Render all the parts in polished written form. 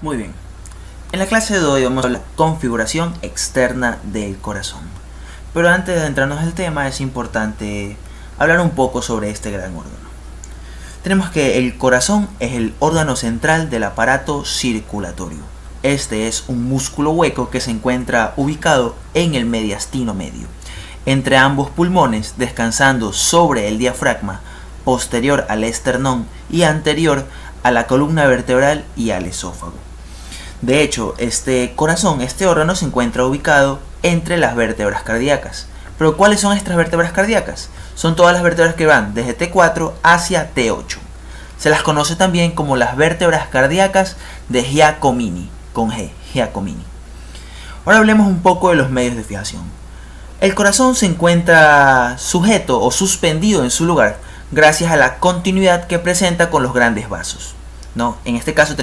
Muy bien. En la clase de hoy vamos a hablar de la configuración externa del corazón. Pero antes de adentrarnos al tema es importante hablar un poco sobre este gran órgano. Tenemos que el corazón es el órgano central del aparato circulatorio. Este es un músculo hueco que se encuentra ubicado en el mediastino medio, entre ambos pulmones, descansando sobre el diafragma, posterior al esternón y anterior a la columna vertebral y al esófago. De hecho, este órgano se encuentra ubicado entre las vértebras cardíacas. Pero ¿cuáles son estas vértebras cardíacas? Son todas las vértebras que van desde T4 hacia T8. Se las conoce también como las vértebras cardíacas de Giacomini, con G, Giacomini. Ahora hablemos un poco de los medios de fijación. El corazón se encuentra sujeto o suspendido en su lugar gracias a la continuidad que presenta con los grandes vasos. ¿No? En este caso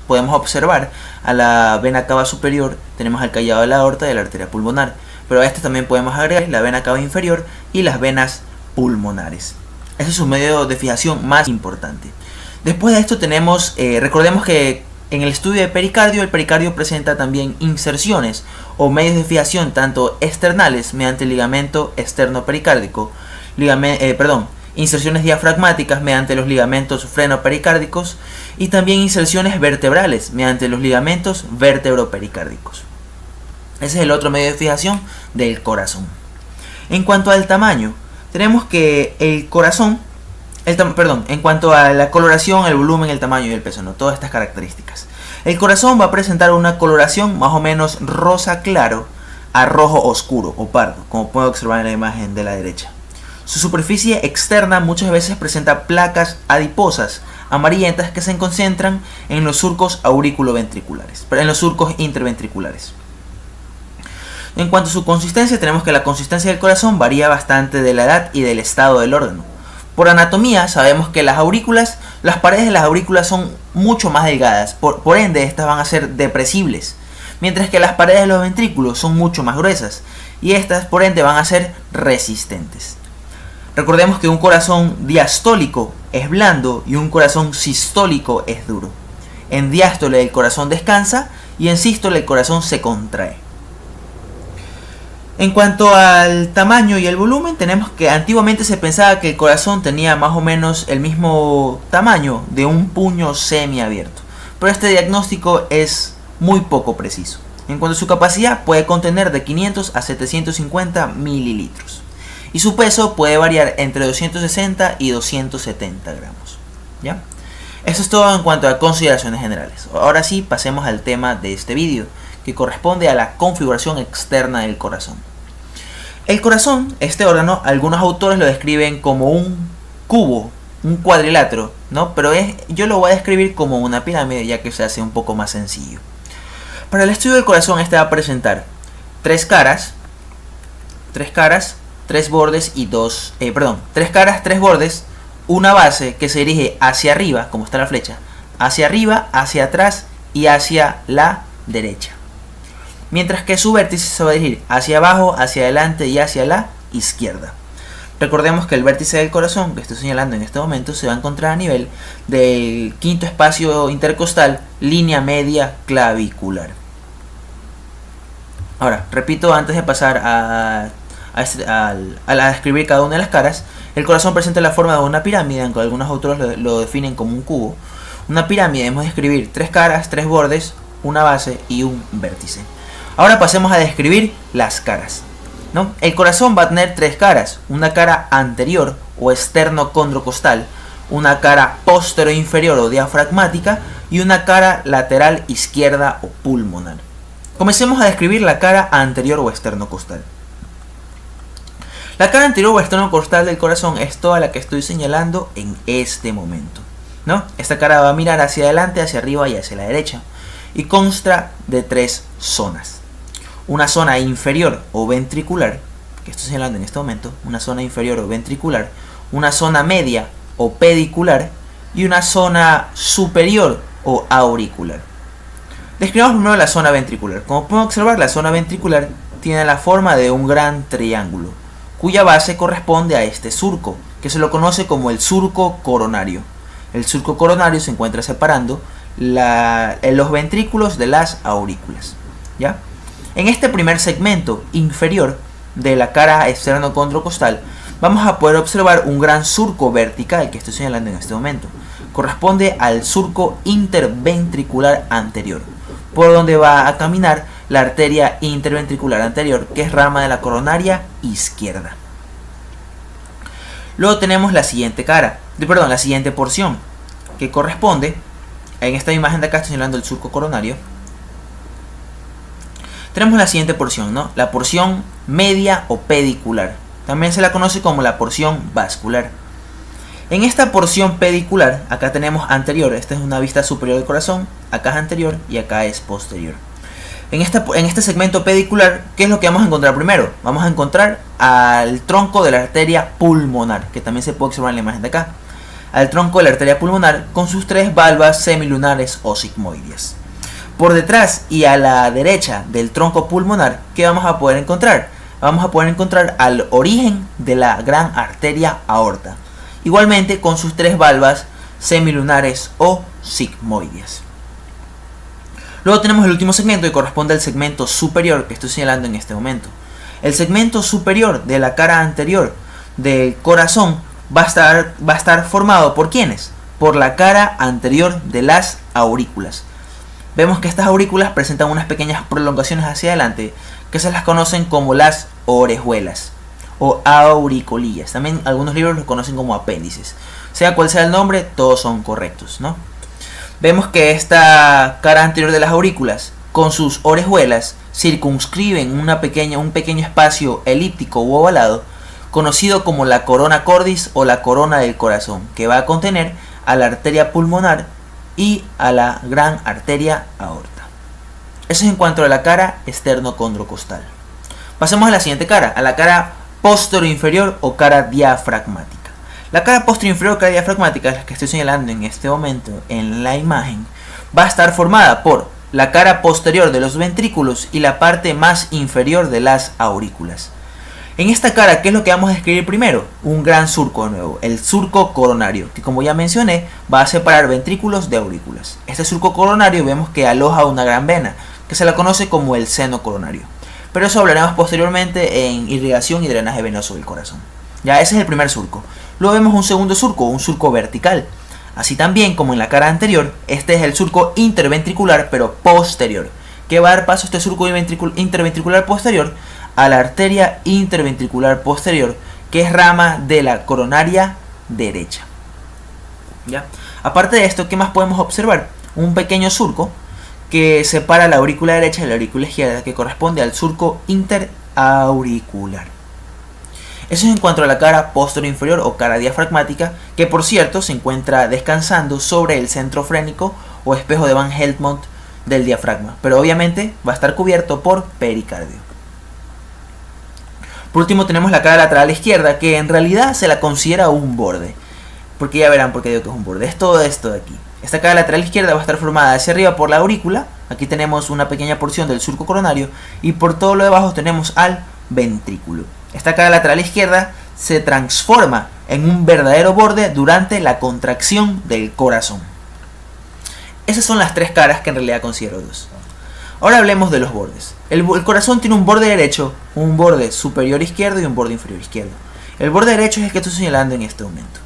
podemos observar a la vena cava superior, tenemos el callado de la aorta y de la arteria pulmonar, pero a este también podemos agregar la vena cava inferior y las venas pulmonares. Ese es un medio de fijación más importante. Después de esto recordemos que en el estudio de pericardio, el pericardio presenta también inserciones o medios de fijación tanto externales mediante el ligamento externo pericárdico, inserciones diafragmáticas mediante los ligamentos frenopericárdicos y también inserciones vertebrales mediante los ligamentos vértebropericárdicos. Ese es el otro medio de fijación del corazón. En cuanto al tamaño, tenemos que el corazón, en cuanto a la coloración, el volumen, el tamaño y el peso, ¿no? Todas estas características. El corazón va a presentar una coloración más o menos rosa claro a rojo oscuro o pardo, como pueden observar en la imagen de la derecha. Su superficie externa muchas veces presenta placas adiposas amarillentas que se concentran en los surcos interventriculares. En cuanto a su consistencia, tenemos que la consistencia del corazón varía bastante de la edad y del estado del órgano. Por anatomía sabemos que las paredes de las aurículas son mucho más delgadas, por ende estas van a ser depresibles, mientras que las paredes de los ventrículos son mucho más gruesas y estas por ende van a ser resistentes. Recordemos que un corazón diastólico es blando y un corazón sistólico es duro. En diástole el corazón descansa y en sístole el corazón se contrae. En cuanto al tamaño y el volumen, tenemos que antiguamente se pensaba que el corazón tenía más o menos el mismo tamaño de un puño semiabierto, pero este diagnóstico es muy poco preciso. En cuanto a su capacidad, puede contener de 500 a 750 mililitros. Y su peso puede variar entre 260 y 270 gramos. ¿Ya? Eso es todo en cuanto a consideraciones generales. Ahora sí, pasemos al tema de este vídeo, que corresponde a la configuración externa del corazón. El corazón, este órgano, algunos autores lo describen como un cubo, un cuadrilátero, ¿no? Pero yo lo voy a describir como una pirámide, ya que se hace un poco más sencillo. Para el estudio del corazón, este va a presentar tres caras, tres bordes y tres caras, tres bordes, una base que se dirige hacia arriba, como está la flecha, hacia arriba, hacia atrás y hacia la derecha. Mientras que su vértice se va a dirigir hacia abajo, hacia adelante y hacia la izquierda. Recordemos que el vértice del corazón, que estoy señalando en este momento, se va a encontrar a nivel del quinto espacio intercostal, línea media clavicular. Ahora, repito antes de pasar a describir cada una de las caras, el corazón presenta la forma de una pirámide, aunque algunos autores lo definen como un cubo. Una pirámide debemos describir tres caras, tres bordes, una base y un vértice. Ahora pasemos a describir las caras, ¿no? El corazón va a tener tres caras, una cara anterior o externo-condrocostal, una cara postero-inferior o diafragmática y una cara lateral izquierda o pulmonar. Comencemos a describir la cara anterior o externo-costal. La cara anterior o externo-costal del corazón es toda la que estoy señalando en este momento, ¿no? Esta cara va a mirar hacia adelante, hacia arriba y hacia la derecha y consta de tres zonas. Una zona inferior o ventricular, que estoy señalando en este momento, una zona inferior o ventricular, una zona media o pedicular y una zona superior o auricular. Describamos primero la zona ventricular. Como pueden observar, la zona ventricular tiene la forma de un gran triángulo, cuya base corresponde a este surco, que se lo conoce como el surco coronario. El surco coronario se encuentra separando los ventrículos de las aurículas, ¿ya? En este primer segmento inferior de la cara externo-condrocostal vamos a poder observar un gran surco vertical que estoy señalando en este momento. Corresponde al surco interventricular anterior, por donde va a caminar la arteria interventricular anterior, que es rama de la coronaria izquierda. Luego tenemos la siguiente la siguiente porción, que corresponde, en esta imagen de acá estoy señalando el surco coronario. Tenemos la siguiente porción, ¿no? La porción media o pedicular. También se la conoce como la porción vascular. En esta porción pedicular, acá tenemos anterior, esta es una vista superior del corazón, acá es anterior y acá es posterior. En este segmento pedicular, ¿qué es lo que vamos a encontrar primero? Vamos a encontrar al tronco de la arteria pulmonar, que también se puede observar en la imagen de acá. Al tronco de la arteria pulmonar con sus tres valvas semilunares o sigmoides. Por detrás y a la derecha del tronco pulmonar, ¿qué vamos a poder encontrar? Vamos a poder encontrar al origen de la gran arteria aorta. Igualmente con sus tres valvas semilunares o sigmoides. Luego tenemos el último segmento que corresponde al segmento superior que estoy señalando en este momento. El segmento superior de la cara anterior del corazón va a estar formado ¿por quiénes? Por la cara anterior de las aurículas. Vemos que estas aurículas presentan unas pequeñas prolongaciones hacia adelante que se las conocen como las orejuelas o auricolillas. También algunos libros los conocen como apéndices. Sea cual sea el nombre, todos son correctos, ¿no? Vemos que esta cara anterior de las aurículas con sus orejuelas circunscriben un pequeño espacio elíptico u ovalado conocido como la corona cordis o la corona del corazón, que va a contener a la arteria pulmonar y a la gran arteria aorta. Eso es en cuanto a la cara externo-condrocostal. Pasemos a la siguiente cara, a la cara posterior-inferior o cara diafragmática. La cara posterior-inferior o cara diafragmática, la que estoy señalando en este momento en la imagen, va a estar formada por la cara posterior de los ventrículos y la parte más inferior de las aurículas. En esta cara, ¿qué es lo que vamos a describir primero? Un gran surco de nuevo, el surco coronario, que como ya mencioné, va a separar ventrículos de aurículas. Este surco coronario vemos que aloja una gran vena, que se la conoce como el seno coronario. Pero eso hablaremos posteriormente en irrigación y drenaje venoso del corazón. Ya, ese es el primer surco. Luego vemos un segundo surco, un surco vertical. Así también como en la cara anterior, este es el surco interventricular, pero posterior, que va a dar paso a este surco interventricular posterior a la arteria interventricular posterior, que es rama de la coronaria derecha. ¿Ya? Aparte de esto, ¿qué más podemos observar? Un pequeño surco que separa la aurícula derecha de la aurícula izquierda, que corresponde al surco interauricular. Eso es en cuanto a la cara posterior inferior o cara diafragmática, que por cierto se encuentra descansando sobre el centro frénico o espejo de Van Helmont del diafragma, pero obviamente va a estar cubierto por pericardio. Por último tenemos la cara lateral izquierda, que en realidad se la considera un borde, porque ya verán por qué digo que es un borde. Es todo esto de aquí. Esta cara lateral izquierda va a estar formada hacia arriba por la aurícula. Aquí tenemos una pequeña porción del surco coronario y por todo lo de abajo tenemos al ventrículo. Esta cara lateral izquierda se transforma en un verdadero borde durante la contracción del corazón. Esas son las tres caras que en realidad considero dos. Ahora hablemos de los bordes. El corazón tiene un borde derecho, un borde superior izquierdo y un borde inferior izquierdo. El borde derecho es el que estoy señalando en este momento.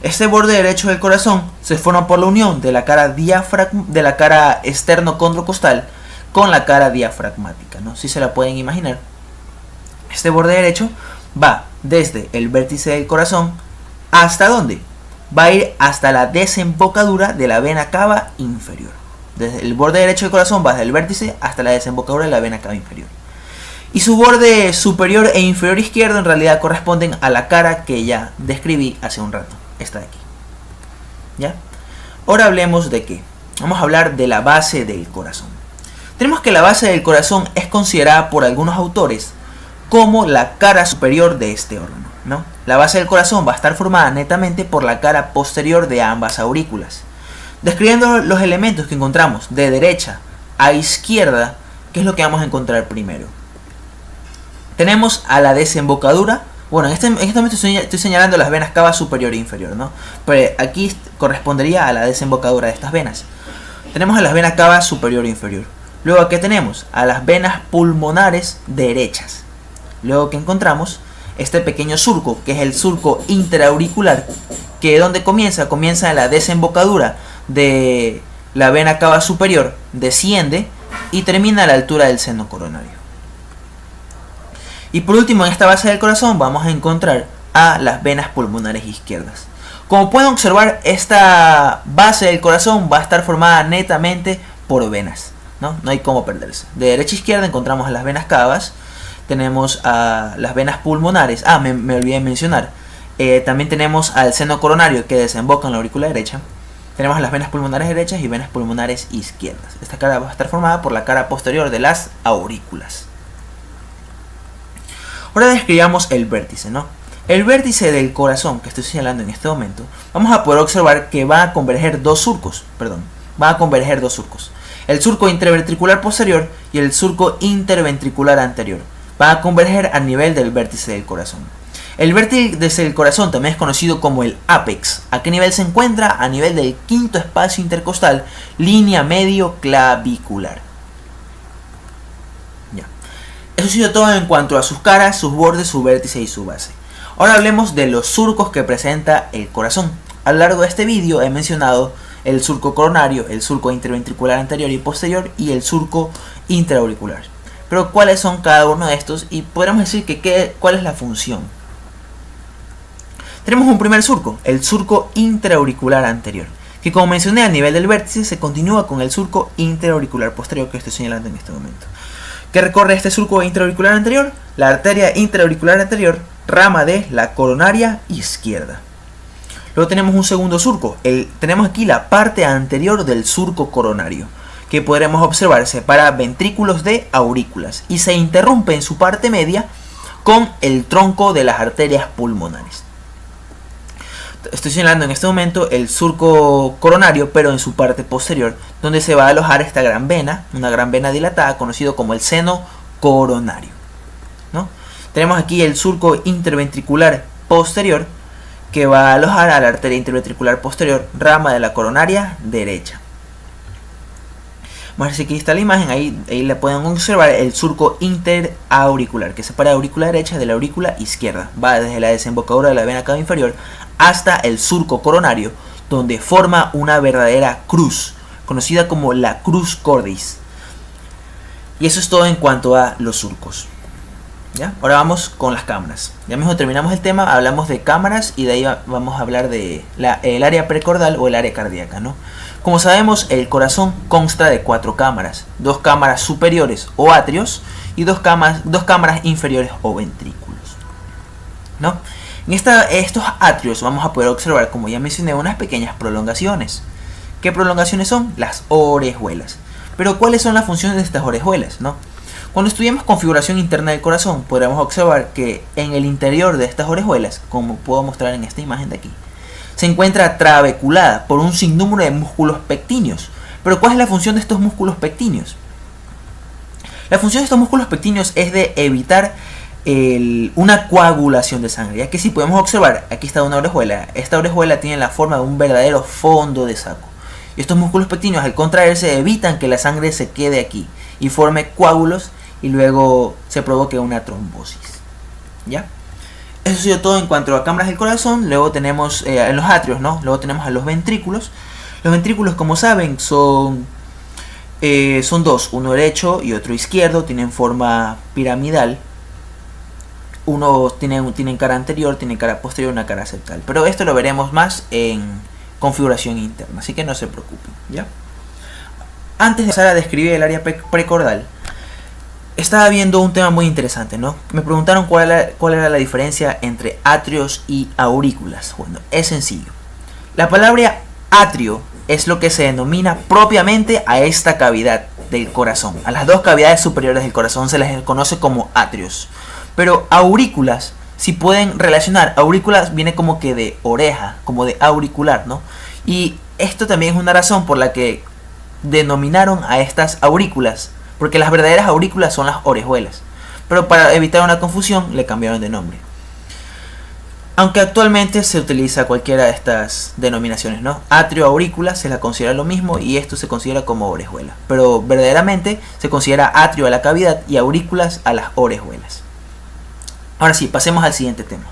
Este borde derecho del corazón se forma por la unión de la cara externo-condrocostal con la cara diafragmática, ¿no? Si se la pueden imaginar. Este borde derecho va desde el vértice del corazón hasta ¿dónde? Va a ir hasta la desembocadura de la vena cava inferior. Desde el borde derecho del corazón va desde el vértice hasta la desembocadura de la vena cava inferior. Y su borde superior e inferior izquierdo en realidad corresponden a la cara que ya describí hace un rato. Esta de aquí. ¿Ya? Ahora hablemos de qué. Vamos a hablar de la base del corazón. Tenemos que la base del corazón es considerada por algunos autores como la cara superior de este órgano, ¿no? La base del corazón va a estar formada netamente por la cara posterior de ambas aurículas. Describiendo los elementos que encontramos de derecha a izquierda, ¿qué es lo que vamos a encontrar primero? Tenemos a la desembocadura. Bueno, en este momento estoy señalando las venas cava superior e inferior, ¿no? Pero aquí correspondería a la desembocadura de estas venas. Tenemos a las venas cava superior e inferior. Luego, ¿qué tenemos? A las venas pulmonares derechas. Luego que encontramos este pequeño surco, que es el surco interauricular, que donde comienza en la desembocadura de la vena cava superior, desciende y termina a la altura del seno coronario. Y por último, en esta base del corazón vamos a encontrar a las venas pulmonares izquierdas. Como pueden observar, esta base del corazón va a estar formada netamente por venas, ¿no? No hay cómo perderse. De derecha a izquierda encontramos a las venas cavas, tenemos a las venas pulmonares. Me olvidé de mencionar. También tenemos al seno coronario que desemboca en la aurícula derecha. Tenemos las venas pulmonares derechas y venas pulmonares izquierdas. Esta cara va a estar formada por la cara posterior de las aurículas. Ahora describamos el vértice, ¿no? El vértice del corazón que estoy señalando en este momento, vamos a poder observar que va a converger dos surcos. El surco interventricular posterior y el surco interventricular anterior. Va a converger a nivel del vértice del corazón. El vértice del corazón también es conocido como el ápex. ¿A qué nivel se encuentra? A nivel del quinto espacio intercostal, línea medio clavicular. Ya. Eso ha sido todo en cuanto a sus caras, sus bordes, su vértice y su base. Ahora hablemos de los surcos que presenta el corazón. A lo largo de este vídeo he mencionado el surco coronario, el surco interventricular anterior y posterior y el surco interauricular. Pero ¿cuáles son cada uno de estos? Y podríamos decir que ¿cuál es la función? Tenemos un primer surco, el surco interauricular anterior, que como mencioné a nivel del vértice se continúa con el surco interauricular posterior que estoy señalando en este momento. ¿Qué recorre este surco interauricular anterior? La arteria interauricular anterior, rama de la coronaria izquierda. Luego tenemos un segundo surco, tenemos aquí la parte anterior del surco coronario, que podremos observar separa ventrículos de aurículas y se interrumpe en su parte media con el tronco de las arterias pulmonares. Estoy señalando en este momento el surco coronario, pero en su parte posterior, donde se va a alojar esta gran vena, una gran vena dilatada, conocido como el seno coronario, ¿no? Tenemos aquí el surco interventricular posterior, que va a alojar a la arteria interventricular posterior, rama de la coronaria derecha. Vamos a ver si aquí está la imagen, ahí le pueden observar el surco interauricular, que separa la aurícula derecha de la aurícula izquierda. Va desde la desembocadura de la vena cava inferior hasta el surco coronario, donde forma una verdadera cruz, conocida como la cruz cordis. Y eso es todo en cuanto a los surcos. ¿Ya? Ahora vamos con las cámaras. Ya mismo terminamos el tema, hablamos de cámaras y de ahí vamos a hablar de el área precordal o el área cardíaca, ¿no? Como sabemos, el corazón consta de 4 cámaras, 2 cámaras superiores o atrios y 2 cámaras inferiores o ventrículos, ¿no? En estos atrios vamos a poder observar, como ya mencioné, unas pequeñas prolongaciones. ¿Qué prolongaciones son? Las orejuelas. Pero ¿cuáles son las funciones de estas orejuelas, no? Cuando estudiamos configuración interna del corazón, podremos observar que en el interior de estas orejuelas, como puedo mostrar en esta imagen de aquí, se encuentra trabeculada por un sinnúmero de músculos pectíneos. Pero ¿cuál es la función de estos músculos pectíneos? La función de estos músculos pectíneos es de evitar una coagulación de sangre, ya que si podemos observar, aquí está una orejuela, esta orejuela tiene la forma de un verdadero fondo de saco. Y estos músculos pectíneos, al contraerse, evitan que la sangre se quede aquí y forme coágulos y luego se provoque una trombosis. ¿Ya? Eso ha sido todo en cuanto a cámaras del corazón. Luego tenemos en los atrios, ¿no? Luego tenemos a los ventrículos. Los ventrículos, como saben, son dos, uno derecho y otro izquierdo, tienen forma piramidal. Uno tienen cara anterior, tienen cara posterior, una cara septal. Pero esto lo veremos más en configuración interna, así que no se preocupen, ¿ya? Antes de empezar a describir el área precordal, estaba viendo un tema muy interesante, ¿no? Me preguntaron cuál era la diferencia entre atrios y aurículas. Bueno, es sencillo. La palabra atrio es lo que se denomina propiamente a esta cavidad del corazón. A las dos cavidades superiores del corazón se les conoce como atrios. Pero aurículas, si pueden relacionar, aurículas viene como que de oreja, como de auricular, ¿no? Y esto también es una razón por la que denominaron a estas aurículas, porque las verdaderas aurículas son las orejuelas, pero para evitar una confusión le cambiaron de nombre. Aunque actualmente se utiliza cualquiera de estas denominaciones, ¿no? Atrio, aurícula se la considera lo mismo y esto se considera como orejuela. Pero verdaderamente se considera atrio a la cavidad y aurículas a las orejuelas. Ahora sí, pasemos al siguiente tema.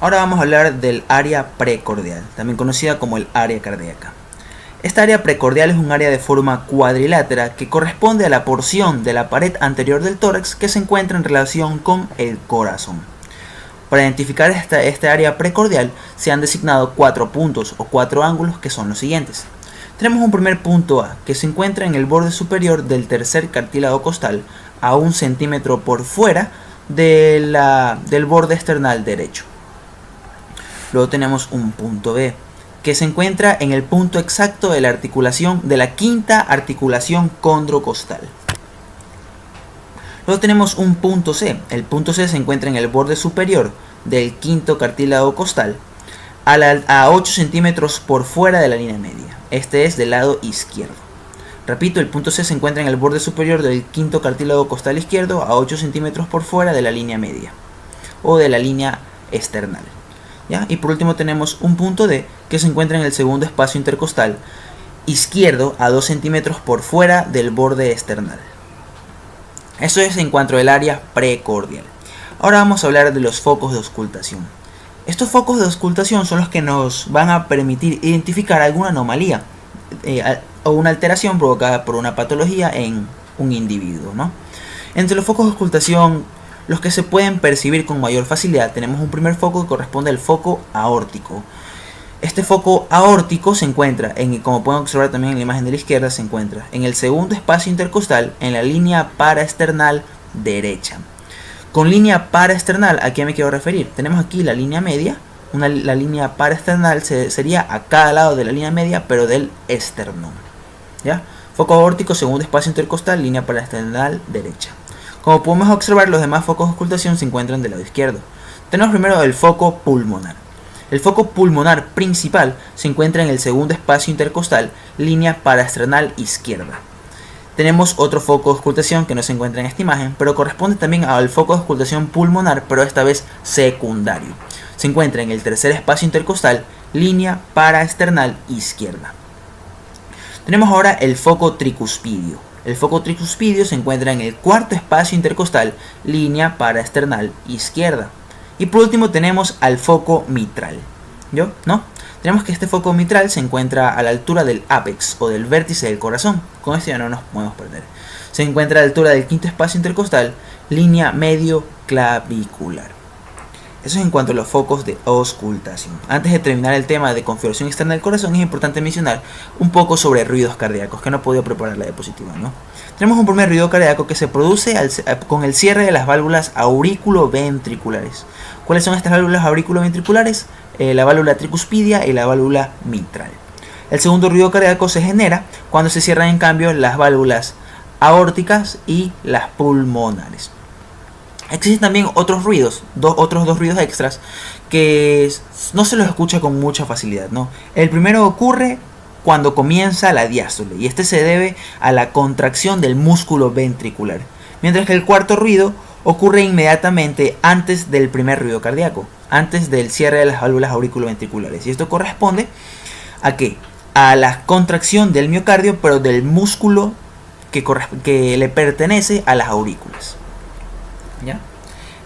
Ahora vamos a hablar del área precordial, también conocida como el área cardíaca. Esta área precordial es un área de forma cuadrilátera que corresponde a la porción de la pared anterior del tórax que se encuentra en relación con el corazón. Para identificar esta área precordial se han designado 4 puntos o 4 ángulos que son los siguientes. Tenemos un primer punto A que se encuentra en el borde superior del tercer cartílago costal a 1 centímetro por fuera del borde esternal derecho. Luego tenemos un punto B que se encuentra en el punto exacto de la articulación de la quinta articulación condrocostal. Luego tenemos un punto C. El punto C se encuentra en el borde superior del quinto cartílago costal a 8 centímetros por fuera de la línea media. Este es del lado izquierdo. Repito, el punto C se encuentra en el borde superior del quinto cartílago costal izquierdo a 8 centímetros por fuera de la línea media o de la línea esternal. ¿Ya? Y por último tenemos un punto D que se encuentra en el segundo espacio intercostal izquierdo a 2 centímetros por fuera del borde esternal. Eso es en cuanto al área precordial. Ahora vamos a hablar de los focos de auscultación. Estos focos de auscultación son los que nos van a permitir identificar alguna anomalía o una alteración provocada por una patología en un individuo, ¿no? Entre los focos de auscultación, los que se pueden percibir con mayor facilidad, tenemos un primer foco que corresponde al foco aórtico. Este foco aórtico se encuentra, como pueden observar también en la imagen de la izquierda, se encuentra en el segundo espacio intercostal en la línea paraesternal derecha. Con línea paraesternal, ¿a qué me quiero referir? Tenemos aquí la línea media, la línea paraesternal sería a cada lado de la línea media, pero del esternón. ¿Ya? Foco aórtico, segundo espacio intercostal, línea paraesternal derecha. Como podemos observar, los demás focos de auscultación se encuentran del lado izquierdo. Tenemos primero el foco pulmonar. El foco pulmonar principal se encuentra en el segundo espacio intercostal, línea paraesternal izquierda. Tenemos otro foco de auscultación que no se encuentra en esta imagen, pero corresponde también al foco de auscultación pulmonar, pero esta vez secundario. Se encuentra en el tercer espacio intercostal, línea paraesternal izquierda. Tenemos ahora el foco tricuspidio. El foco tricuspidio se encuentra en el cuarto espacio intercostal, línea paraesternal izquierda. Y por último tenemos al foco mitral. Tenemos que este foco mitral se encuentra a la altura del ápex o del vértice del corazón. Con esto ya no nos podemos perder. Se encuentra a la altura del quinto espacio intercostal, línea medio clavicular. Eso es en cuanto a los focos de auscultación. Antes de terminar el tema de configuración externa del corazón, es importante mencionar un poco sobre ruidos cardíacos, que no he podido preparar la diapositiva, ¿no? Tenemos un primer ruido cardíaco que se produce con el cierre de las válvulas auriculoventriculares. ¿Cuáles son estas válvulas auriculoventriculares? La válvula tricuspidia y la válvula mitral. El segundo ruido cardíaco se genera cuando se cierran en cambio las válvulas aórticas y las pulmonares. Existen también otros ruidos, otros dos ruidos extras que no se los escucha con mucha facilidad, ¿no? El primero ocurre cuando comienza la diástole y este se debe a la contracción del músculo ventricular, mientras que el cuarto ruido ocurre inmediatamente antes del primer ruido cardíaco, antes del cierre de las válvulas auriculoventriculares, y esto corresponde ¿a qué? A la contracción del miocardio, pero del músculo que le pertenece a las aurículas. ¿Ya?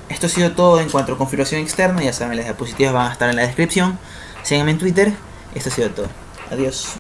Esto ha sido todo en cuanto a configuración externa. Ya saben, las diapositivas van a estar en la descripción. Síganme en Twitter. Esto ha sido todo. Adiós.